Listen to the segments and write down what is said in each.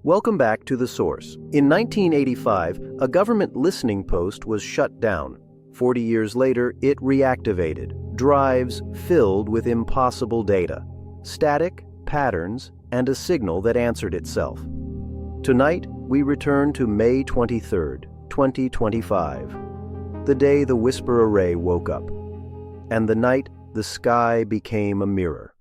Welcome back to The Source. In 1985, a government listening post was shut down. 40 years later, it reactivated, drives filled with impossible data, static, patterns, and a signal that answered itself. Tonight, we return to May 23rd, 2025, the day the Whisper Array woke up, and the night the sky became a mirror.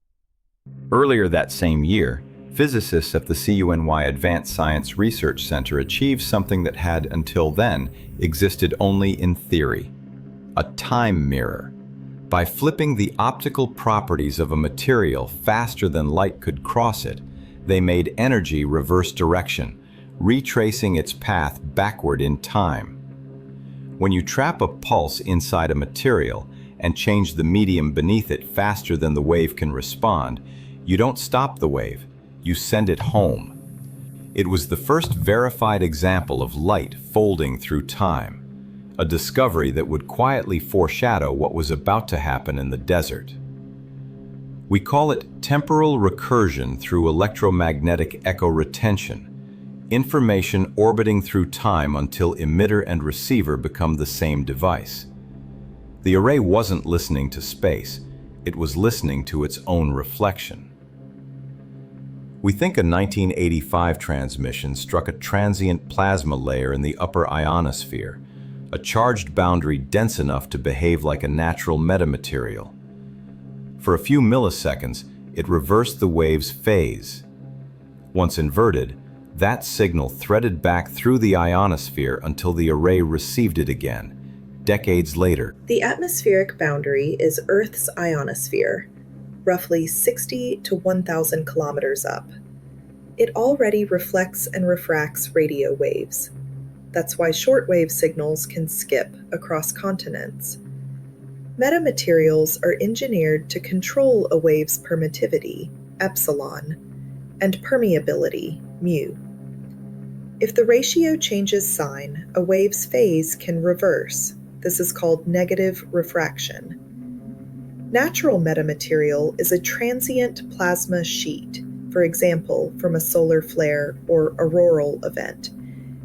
Earlier that same year, physicists at the CUNY Advanced Science Research Center achieved something that had, until then, existed only in theory: a time mirror. By flipping the optical properties of a material faster than light could cross it, they made energy reverse direction, retracing its path backward in time. When you trap a pulse inside a material and change the medium beneath it faster than the wave can respond, you don't stop the wave, you send it home. It was the first verified example of light folding through time, a discovery that would quietly foreshadow what was about to happen in the desert. We call it temporal recursion through electromagnetic echo retention, information orbiting through time until emitter and receiver become the same device. The array wasn't listening to space, it was listening to its own reflection. We think a 1985 transmission struck a transient plasma layer in the upper ionosphere, a charged boundary dense enough to behave like a natural metamaterial. For a few milliseconds, it reversed the wave's phase. Once inverted, that signal threaded back through the ionosphere until the array received it again, decades later. The atmospheric boundary is Earth's ionosphere, roughly 60 to 1,000 kilometers up. It already reflects and refracts radio waves. That's why shortwave signals can skip across continents. Metamaterials are engineered to control a wave's permittivity, epsilon, and permeability, mu. If the ratio changes sign, a wave's phase can reverse. This is called negative refraction. Natural metamaterial is a transient plasma sheet, for example, from a solar flare or auroral event,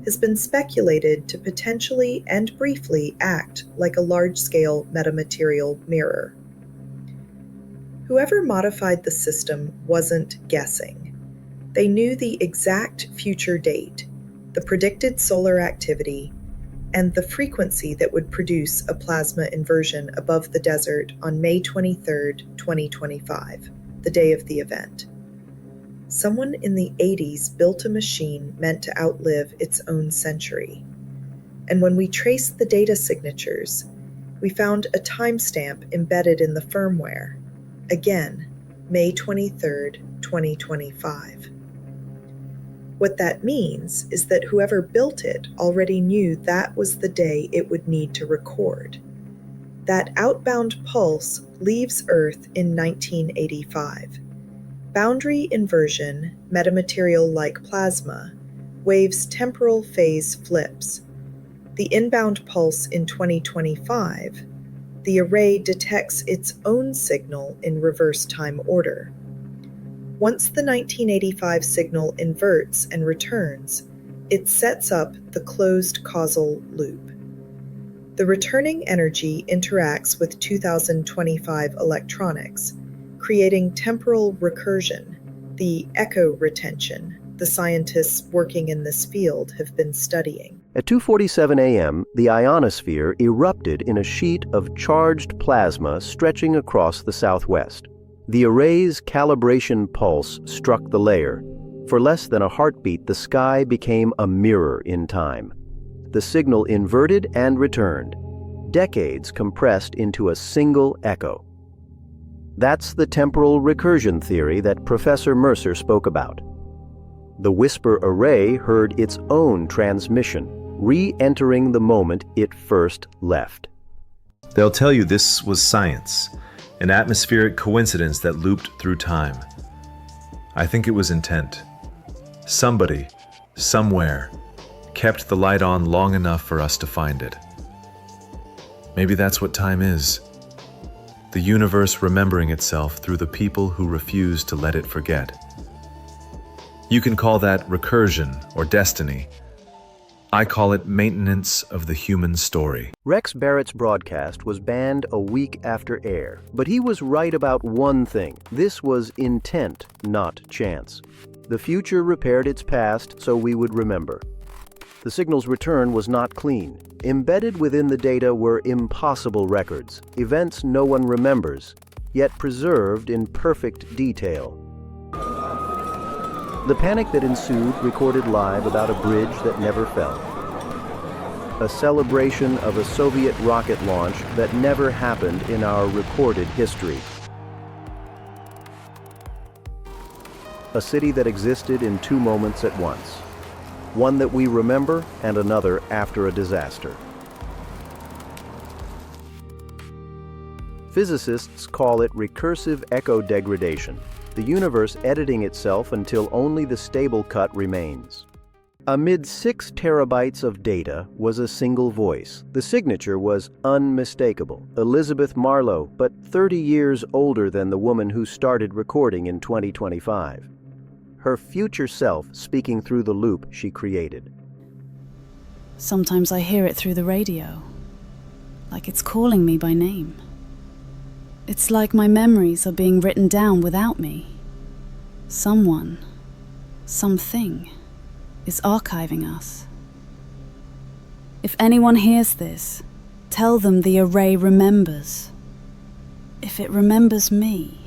has been speculated to potentially and briefly act like a large-scale metamaterial mirror. Whoever modified the system wasn't guessing. They knew the exact future date, the predicted solar activity, and the frequency that would produce a plasma inversion above the desert on May 23, 2025, the day of the event. Someone in the 80s built a machine meant to outlive its own century. And when we traced the data signatures, we found a timestamp embedded in the firmware. Again, May 23, 2025. What that means is that whoever built it already knew that was the day it would need to record. That outbound pulse leaves Earth in 1985. Boundary inversion, metamaterial like plasma, wave's temporal phase flips. The inbound pulse in 2025, the array detects its own signal in reverse time order. Once the 1985 signal inverts and returns, it sets up the closed causal loop. The returning energy interacts with 2025 electronics, creating temporal recursion, the echo retention the scientists working in this field have been studying. At 2:47 a.m., the ionosphere erupted in a sheet of charged plasma stretching across the southwest. The array's calibration pulse struck the layer. For less than a heartbeat, the sky became a mirror in time. The signal inverted and returned, decades compressed into a single echo. That's the temporal recursion theory that Professor Mercer spoke about. The Whisper Array heard its own transmission, re-entering the moment it first left. They'll tell you this was science, an atmospheric coincidence that looped through time. I think it was intent. Somebody, somewhere, kept the light on long enough for us to find it. Maybe that's what time is. The universe remembering itself through the people who refuse to let it forget. You can call that recursion or destiny. I call it maintenance of the human story. Rex Barrett's broadcast was banned a week after air, but he was right about one thing. This was intent, not chance. The future repaired its past so we would remember. The signal's return was not clean. Embedded within the data were impossible records, events no one remembers, yet preserved in perfect detail. The panic that ensued recorded live about a bridge that never fell. A celebration of a Soviet rocket launch that never happened in our recorded history. A city that existed in two moments at once. One that we remember and another after a disaster. Physicists call it recursive echo degradation, the universe editing itself until only the stable cut remains. Amid 6 terabytes of data was a single voice. The signature was unmistakable. Elizabeth Marlowe, but 30 years older than the woman who started recording in 2025. Her future self speaking through the loop she created. Sometimes I hear it through the radio, like it's calling me by name. It's like my memories are being written down without me. Someone, something, is archiving us. If anyone hears this, tell them the array remembers. If it remembers me,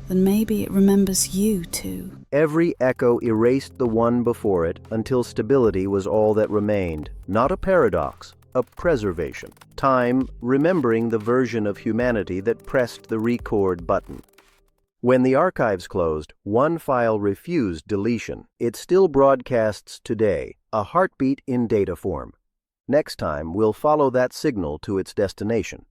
then maybe it remembers you too. Every echo erased the one before it until stability was all that remained. Not a paradox, a preservation. Time remembering the version of humanity that pressed the record button. When the archives closed, one file refused deletion. It still broadcasts today, a heartbeat in data form. Next time, we'll follow that signal to its destination.